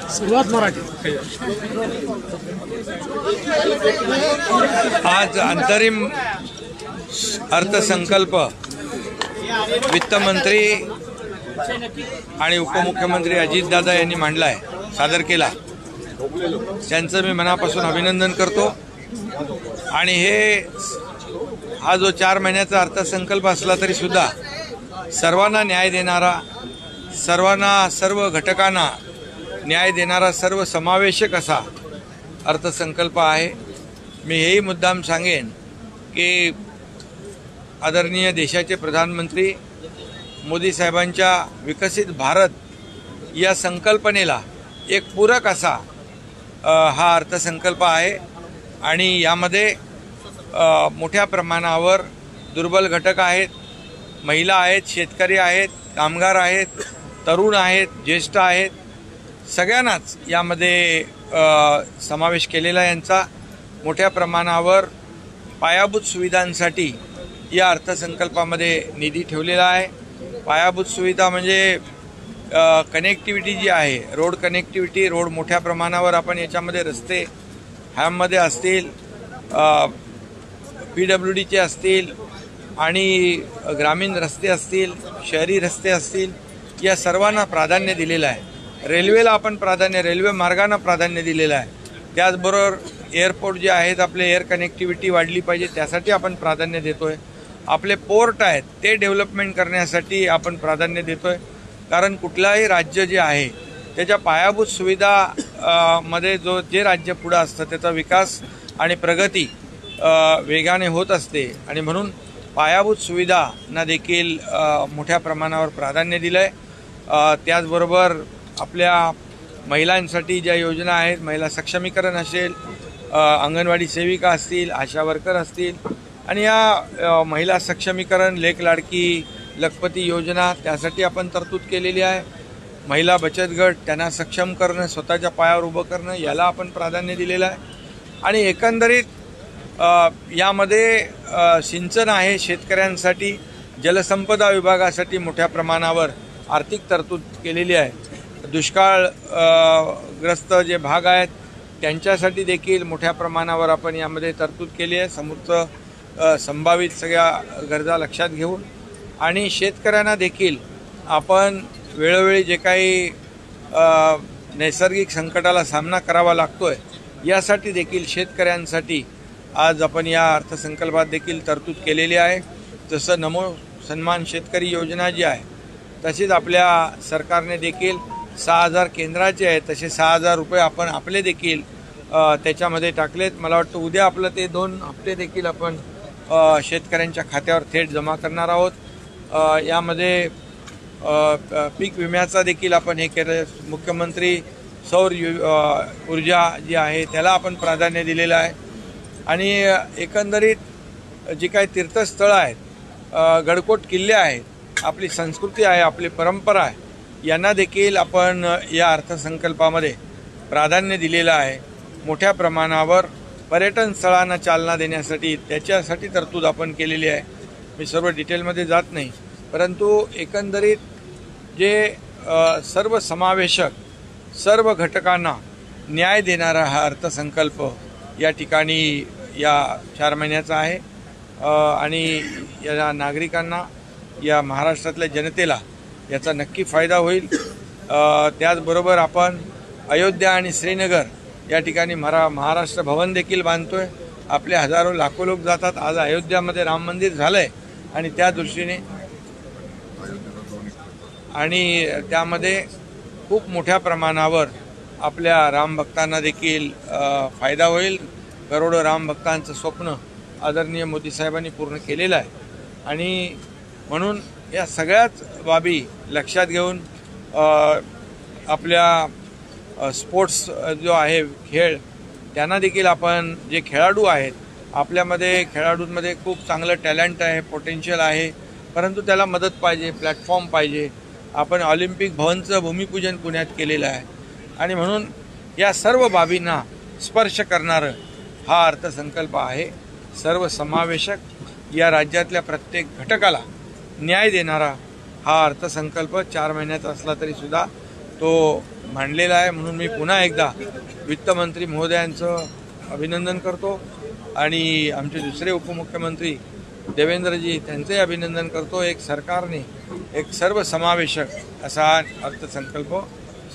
सुरुवात मराठी। आज अंतरिम अर्थसंकल्प वित्तमंत्री आणि उपमुख्यमंत्री अजितदादा यांनी मांडलाय, सादर केला। त्यांचं मी मनापासून अभिनंदन करतो। आणि हा जो 4 महिन्याचा अर्थसंकल्प असला तरी सुद्धा सर्वांना न्याय देणारा, सर्व घटकांना न्याय देणारा, सर्व समावेशक असा अर्थसंकल्प आहे। मी हेही मुद्दाम सांगेन की आदरणीय देशाचे प्रधानमंत्री मोदी साहेबांच्या विकसित भारत या संकल्पनेला एक पूरक असा हा अर्थसंकल्प आहे। आणि यामध्ये मोठ्या प्रमाणावर दुर्बल घटक आहेत, महिला आहेत, शेतकरी आहेत, कामगार आहेत, तरुण आहेत, ज्येष्ठ आहेत, सगळ्यांनाच यामध्ये समावेश केलेला यांचा मोठ्या प्रमाणावर पायाभूत सुविधांसाठी या अर्थसंकल्पामध्ये निधी ठेवलेला आहे। पायाभूत सुविधा म्हणजे कनेक्टिव्हिटी जी आहे, रोड कनेक्टिव्हिटी, रोड मोठ्या प्रमाणावर आपण याच्यामध्ये रस्ते ह्यामध्ये असतील, PWDचे असतील आणि ग्रामीण रस्ते असतील, शहरी रस्ते असतील, या सर्वांना प्राधान्य दिलेलं आहे। रेल्वेला आपण रेल्वे मार्गांना प्राधान्य दिलेलं आहे। त्याचबरोबर एअरपोर्ट जे आहेत आपले, एअर कनेक्टिव्हिटी वाढली पाहिजे त्यासाठी आपण प्राधान्य देतोय। आपले पोर्ट आहेत ते डेव्हलपमेंट करण्यासाठी आपण प्राधान्य देतोय। कारण कुठलाही राज्य जे आहे त्याच्या पायाभूत सुविधा मध्ये जे राज्य पुढे असतं त्याचा विकास आणि प्रगती वेगाने होत असते। आणि म्हणून पायाभूत सुविधांना देखील मोठ्या प्रमाणावर प्राधान्य दिलंय। त्याचबरोबर आपल्या महिलांसाठी ज्या योजना आहेत, महिला सक्षमीकरण असेल, अंगणवाडी सेविका असतील, आशा वर्कर असतील, आणि या महिला सक्षमीकरण, लेक लाडकी लखपती योजना त्यासाठी आपण तरतूद केलेली आहे। महिला बचत गट त्यांना सक्षम करणं, स्वतःच्या पायावर उभं करणं, याला आपण प्राधान्य दिलेलं आहे। आणि एकंदरीत यामध्ये सिंचन आहे, शेतकऱ्यांसाठी जलसंपदा विभागासाठी मोठ्या प्रमाणावर आर्थिक तरतूद केलेली आहे। दुष्काळग्रस्त जे भाग आहेत त्यांच्यासाठी देखील मोठ्या प्रमाणावर आपण यामध्ये तरतूद केली आहे, संभावित सगळ्या गरजा लक्षात घेऊन। आणि शेतकऱ्यांना देखील आपण वेळोवेळी जे काही नैसर्गिक संकटाला सामना करावा लागतोय यासाठी देखील शेतकऱ्यांसाठी आज आपण या अर्थसंकल्पात देखील तरतूद केलेली आहे। जसं नमो सन्मान शेतकरी योजना जी आहे तशीच आपल्या सरकारने देखील 6,000 केंद्राचे आहेत, तसे 6,000 रुपये आपण आपले देखील त्याच्यामध्ये टाकलेत। मला वाटतं उद्या आपलं ते 2 हप्ते देखील आपण शेतकऱ्यांच्या खात्यावर थेट जमा करणार आहोत। यामध्ये पीक विम्याचा देखील आपण हे केलं। मुख्यमंत्री सौर ऊर्जा जी आहे त्याला आपण प्राधान्य दिलेलं आहे। आणि एकंदरीत जी काही तीर्थस्थळं आहेत, गडकोट किल्ले आहेत, आपली संस्कृती आहे, आपली परंपरा आहे, यांना देखील आपण या अर्थसंकल्पामध्ये प्राधान्य दिलेलं आहे। मोठ्या प्रमाणावर पर्यटन स्थळांना चालना देण्यासाठी त्याच्यासाठी तरतूद आपण केलेली आहे। मी सर्व डिटेलमध्ये जात नाही, परंतु एकंदरीत जे सर्वसमावेशक, सर्व घटकांना न्याय देणारा हा अर्थसंकल्प या ठिकाणी या 4 महिन्याचा आहे। आणि या नागरिकांना, या महाराष्ट्रातल्या जनतेला याचा नक्की फायदा होईल। त्याचबरोबर आपण अयोध्या आणि श्रीनगर या ठिकाणी महाराष्ट्र भवन देखील बांधतोय। आपले हजारो लाखो लोक जातात। आज अयोध्यामध्ये राम मंदिर झालंय आणि त्या दृष्टीने आणि त्यामध्ये खूप मोठ्या प्रमाणावर आपल्या रामभक्तांना देखील फायदा होईल। करोडो रामभक्तांचं स्वप्न आदरणीय मोदी साहेबांनी पूर्ण केलेलं आहे। आणि म्हणून या सगळ्याच बाबी लक्षात घेऊन आपल्या स्पोर्ट्स जो आहे खेळ, त्यांना देखील आपण जे खेळाडू आहेत आपल्यामध्ये, खेळाडूंमध्ये खूप चांगलं टॅलेंट आहे, पोटेन्शियल आहे, परंतु त्याला मदत पाहिजे, प्लॅटफॉर्म पाहिजे। आपण ऑलिम्पिक भवनचं भूमिपूजन पुण्यात केलेलं आहे। आणि म्हणून या सर्व बाबींना स्पर्श करणारं हा अर्थसंकल्प आहे। सर्वसमावेशक या राज्यातल्या प्रत्येक घटकाला न्याय देणारा हा अर्थसंकल्प 4 महिन्याचा असला तरी सुद्धा तो मांडलेला आहे. म्हणून मी पुन्हा एकदा वित्तमंत्री महोदयांचं अभिनंदन करतो आणि आमचे दुसरे उपमुख्यमंत्री देवेंद्रजी त्यांचंही अभिनंदन करतो. एक सरकारने एक सर्वसमावेशक असा अर्थसंकल्प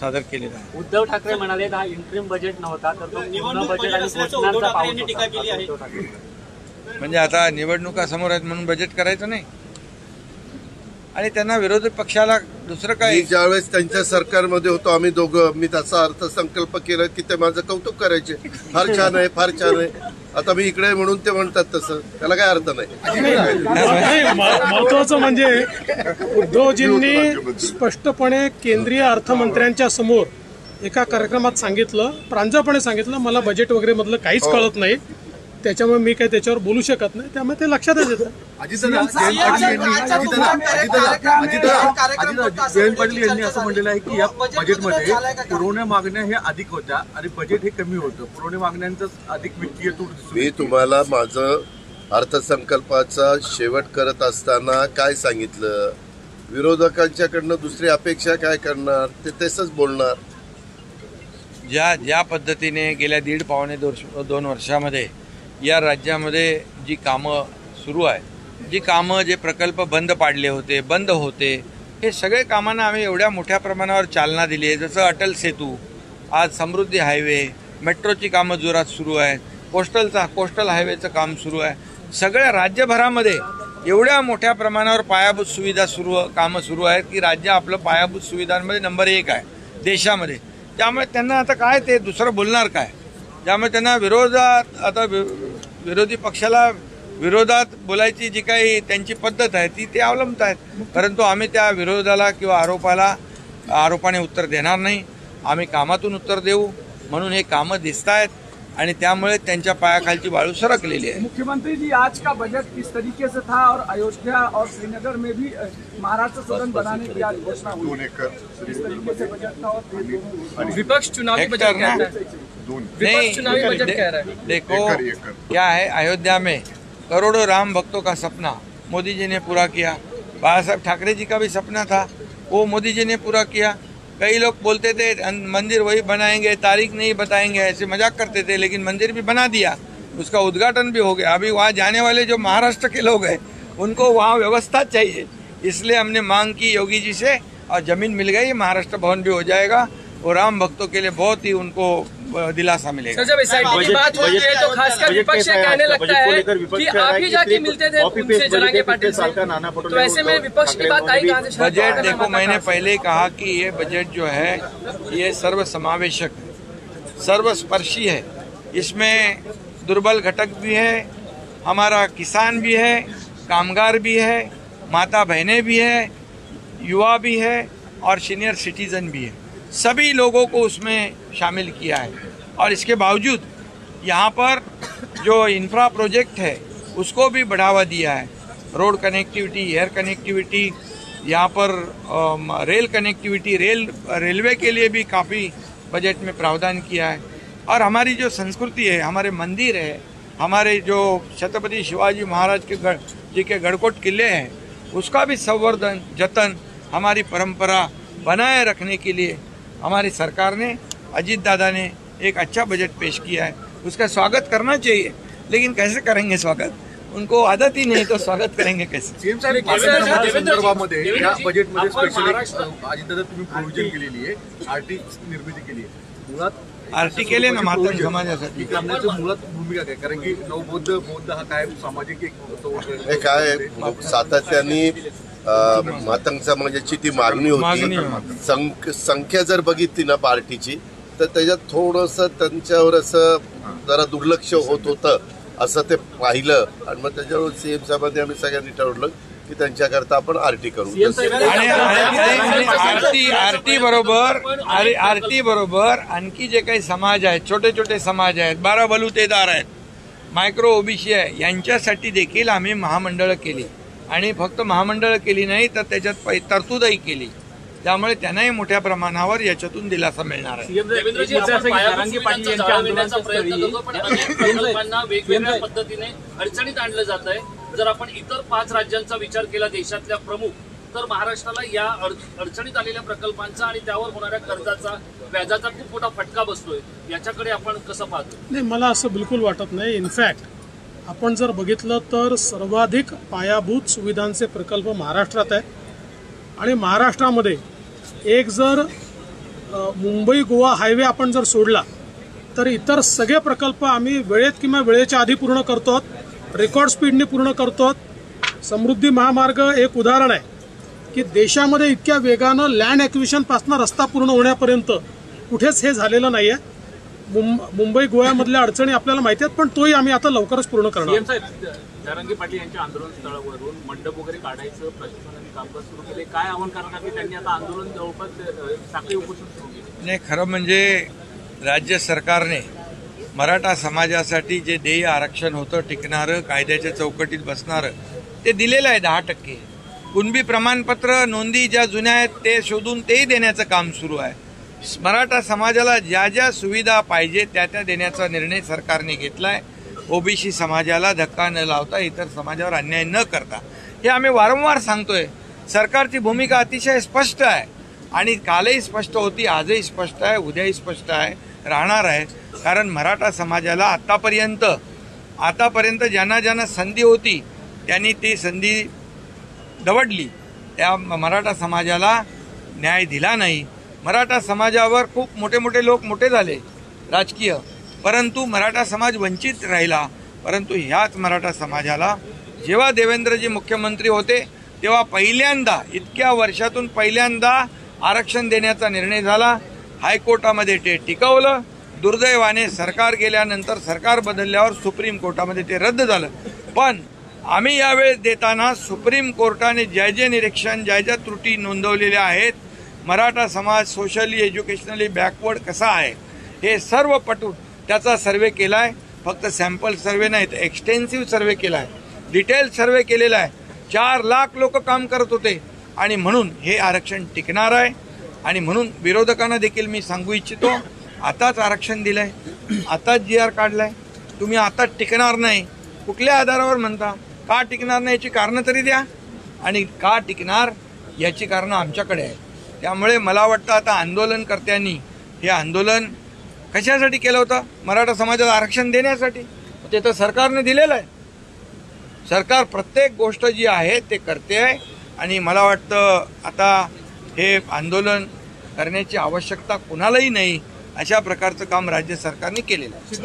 सादर केलेला आहे. उद्धव ठाकरे म्हणाले हा इंटरिम बजेट नव्हता तर तो पूर्ण बजेट आणि घोषणांचा पाऊस होता. म्हणजे आता निवडणुका समोर आहेत म्हणून बजेट करायचं नाही आणि त्यांना विरोधी पक्षाला दुसरं काय. ज्यावेळेस त्यांच्या सरकारमध्ये होतो आम्ही दोघं, मी त्याचा अर्थसंकल्प केला की ते माझं कौतुक करायचे, फार छान आहे फार छान आहे. आता मी इकडे म्हणून ते म्हणतात तसं, त्याला काय अर्थ नाही. महत्वाचं म्हणजे उद्धवजींनी स्पष्टपणे केंद्रीय अर्थमंत्र्यांच्या समोर एका कार्यक्रमात सांगितलं, प्रांजळपणे सांगितलं, मला बजेट वगैरे मधलं काहीच कळत नाही, त्याच्यामुळे मी काही त्याच्यावर बोलू शकत नाही. त्यामुळे ते लक्षातच येतं. जयंत पाटील यांनी असं म्हटलेलं आहे की या बजेटमध्ये पुरवण्या मागण्या हे अधिक होत्या आणि बजेट हे कमी होतं, पुरवण्या मागण्यांचं अधिक वित्तीय तूट. मी तुम्हाला माझं अर्थसंकल्पाचा शेवट करत असताना काय सांगितलं, विरोधकांच्याकडनं दुसरी अपेक्षा काय करणार ते तसंच बोलणार. ज्या पद्धतीने गेल्या 1.5-2 वर्षामध्ये या राज्यामध्ये जी कामं सुरू आहे, जी कामं जे प्रकल्प बंद पाडले होते, बंद होते, हे सगळे कामांना आम्ही एवढ्या मोठ्या प्रमाणावर चालना दिली आहे. जसं अटल सेतू, आज समृद्धी हायवे, मेट्रोची कामं जोरात सुरू आहेत, कोस्टल हायवेचं काम सुरू आहे. सगळ्या राज्यभरामध्ये एवढ्या मोठ्या प्रमाणावर पायाभूत सुविधा कामं सुरू आहेत की राज्य आपलं पायाभूत सुविधांमध्ये नंबर 1 आहे देशामध्ये. त्यामुळे त्यांना आता काय ते दुसरं बोलणार काय. त्यामुळे त्यांना विरोधी पक्षाला विरोधात बोलायची जी काही त्यांची पद्धत आहे ते अवलंबत आहेत. परंतु आम्ही त्या विरोधाला किंवा आरोपाने उत्तर देणार नाही. आम्ही कामातून उत्तर देऊ. म्हणून हे कामं दिसत आहेत आणि त्यामुळे त्यांच्या पायाखालची वाळू सरकलेली आहे. मुख्यमंत्री जी आज का बजट किस तरीके से था और अयोध्या और श्रीनगर में भी महाराष्ट्र सदन बनाने की आज घोषणा हुई, किस तरीके से बजट था और विपक्ष चुनावी बजट कह रहा है. चुनावी बजट कह रहा है. देखो क्या है, अयोध्या में करोड़ों राम भक्तों का सपना मोदी जी ने पूरा किया. बाला साहब ठाकरे जी का भी सपना था, वो मोदी जी ने पूरा किया. कई लोग बोलते थे मंदिर वही बनाएंगे, तारीख नहीं बताएंगे, ऐसे मजाक करते थे, लेकिन मंदिर भी बना दिया, उसका उद्घाटन भी हो गया. अभी वहाँ जाने वाले जो महाराष्ट्र के लोग हैं उनको वहाँ व्यवस्था चाहिए, इसलिए हमने मांग की योगी जी से और जमीन मिल गई. महाराष्ट्र भवन भी हो जाएगा और राम भक्तों के लिए बहुत ही उनको दिलासा मिलेगा. जब एसआईटी की बात होती है तो खासकर विपक्ष कहने लगता है कि आप ही जाके मिलते थे उनसे, जलांगे पाटिल से, तो ऐसे में विपक्ष की बात आई कहां से. बजट देखो, मैंने पहले ही कहा कि ये बजट जो है ये सर्वसमावेशक है, सर्वस्पर्शी है. इसमें दुर्बल घटक भी है, हमारा किसान भी है, कामगार भी है, माता बहनें भी है, युवा भी है और सीनियर सिटीजन भी है. सभी लोगों को उसमें शामिल किया है. और इसके बावजूद यहाँ पर जो इंफ्रा प्रोजेक्ट है उसको भी बढ़ावा दिया है. रोड कनेक्टिविटी, एयर कनेक्टिविटी, यहाँ पर रेल कनेक्टिविटी, रेलवे के लिए भी काफ़ी बजट में प्रावधान किया है. और हमारी जो संस्कृति है, हमारे मंदिर है, हमारे जो छत्रपति शिवाजी महाराज के गढ़कोट किले हैं, उसका भी संवर्धन, जतन, हमारी परंपरा बनाए रखने के लिए हमारी सरकार ने, अजीत दादा ने एक अच्छा बजट पेश किया है. उसका स्वागत करना चाहिए, लेकिन कैसे करेंगे स्वागत, उनको आदत ही नहीं तो स्वागत करेंगे कैसे. संदर्भामध्ये या बजेटमध्ये स्पेशली अजितदादा तुम्ही प्रोव्हिजन केलेली आहे आरटी निर्मिती केली आहे. मुळात आरटी केले ना म्हातारी समाजासाठी करण्याची मुळात भूमिका काय, कारण की बौद्ध हा काय सामाजिक एक काय सातत्याने मातंग समाजाची ती मागणी होती. संख्या जर बघितली ना पार्टीची तर त्याच्यात थोडंसं त्यांच्यावर असं जरा दुर्लक्ष होत होतं असं ते पाहिलं आणि मग त्याच्यावर सीएम साहेबांनी आम्ही सगळ्यांनी ठरवलं की त्यांच्याकरता आपण आरटी करू. आरटी बरोबर आणखी जे काही समाज आहेत, छोटे छोटे समाज आहेत, 12 बलुतेदार आहेत, मायक्रो ओबीसी आहे, यांच्यासाठी देखील आम्ही महामंडळं केली आणि फक्त महामंडळं केली नाही तर त्याच्यात तरतूदही केली. त्यामुळे त्यांनाही मोठ्या प्रमाणावर याच्यातून दिलासा मिळणार आहे. वेगवेगळ्या पद्धतीने अडचणीत आणलं जात आहे. जर आपण इतर 5 राज्यांचा विचार केला देशातल्या प्रमुख, तर महाराष्ट्राला या अडचणीत आलेल्या प्रकल्पांचा आणि त्यावर होणाऱ्या कर्जाचा व्याजाचा खूप मोठा फटका बसतोय. याच्याकडे आपण कसं पाहतो? नाही, मला असं बिलकुल वाटत नाही. इनफॅक्ट आपण जर बघितलं तर सर्वाधिक पायाभूत सुविधांचे प्रकल्प महाराष्ट्रात आहेत आणि महाराष्ट्रामध्ये एक जर मुंबई गोवा हायवे आपण जर सोडला तर इतर सगळे प्रकल्प आम्ही वेळेत किंवा वेळेच्या आधी पूर्ण करतो, रेकॉर्ड स्पीडने पूर्ण करतो. समृद्धी महामार्ग एक उदाहरण आहे की देशामध्ये इतक्या वेगानं लँड ॲक्विजिशनपासून रस्ता पूर्ण होण्यापर्यंत कुठेच हे झालेलं नाही आहे. मुंबई गोव्यामधल्या अडचणी आपल्याला माहिती आहेत, पण तोही आम्ही आता लवकरच पूर्ण करणार. जरांगे पाटील यांच्या आंदोलन स्थळावरून मंडप वगैरे काढायचं प्रशासनाने कामकाज सुरू केले, काय आव्हान करणार की त्यांनी आता आंदोलन जवळपास साखळी उपोषण सुरू केले? नाही, खरं म्हणजे राज्य सरकारने मराठा समाजासाठी जे देय आरक्षण होतं टिकणारं, कायद्याच्या चौकटीत बसणारं, ते दिलेलं आहे 10%. कुणबी प्रमाणपत्र नोंदी ज्या जुन्या आहेत ते शोधून तेही देण्याचं काम सुरू आहे. मराठा समाजाला ज्या ज्या सुविधा पाहिजे त्या देण्याचा निर्णय सरकारने घेतलाय. ओबीसी समाजाला धक्का न लावता, इतर समाजावर अन्याय न करता, हे आम्ही वारंवार सांगतोय. सरकारची भूमिका अतिशय स्पष्ट आहे आणि कालही स्पष्ट होती, आजही स्पष्ट आहे, उद्याही स्पष्ट आहे, राहणार आहे. कारण मराठा समाजाला आतापर्यंत ज्यांना संधी होती त्यांनी ती संधी दवडली. त्या मराठा समाजाला न्याय दिला नाही. मराठा समाजावर खूप मोठे लोक मोठे झाले राजकीय, परंतु मराठा समाज वंचित राहिला. परंतु ह्याच मराठा समाजाला जेव्हा देवेंद्रजी मुख्यमंत्री होते तेव्हा पहिल्यांदा, इतक्या वर्षातून पहिल्यांदा आरक्षण देण्याचा निर्णय झाला. हायकोर्टामध्ये ते टिकवलं. दुर्दैवाने सरकार गेल्यानंतर, सरकार बदलल्यावर सुप्रीम कोर्टामध्ये ते रद्द झालं. पण आम्ही यावेळेस देताना सुप्रीम कोर्टाने ज्या जे निरीक्षण, ज्या ज्या त्रुटी नोंदवलेल्या आहेत, मराठा समाज सोशली एज्युकेशनली बॅकवर्ड कसा आहे हे सर्व पटवून त्याचा सर्वे केला आहे. फक्त सॅम्पल सर्वे नाही तर एक्सटेन्सिव्ह सर्वे केला आहे, डिटेल सर्वे केलेला आहे. 4 लाख लोक काम करत होते आणि म्हणून हे आरक्षण टिकणार आहे. आणि म्हणून विरोधकांना देखील मी सांगू इच्छितो, आताच आरक्षण दिलंय, आताच GR काढलाय, तुम्ही आताच टिकणार नाही. कुठल्या आधारावर म्हणता? का टिकणार नाही याची कारणं तरी द्या, आणि का टिकणार याची कारणं आमच्याकडे आहे. त्यामुळे मला वाटतं आता आंदोलनकर्त्यांनी हे आंदोलन कशासाठी केलं होतं? मराठा समाजाला आरक्षण देण्यासाठी. ते तर सरकारने दिलेलं आहे. सरकार प्रत्येक गोष्ट जी आहे ते करते आहे आणि मला वाटतं आता हे आंदोलन करण्याची आवश्यकता कुणालाही नाही, अशा प्रकारचं काम राज्य सरकारने केलेलं आहे.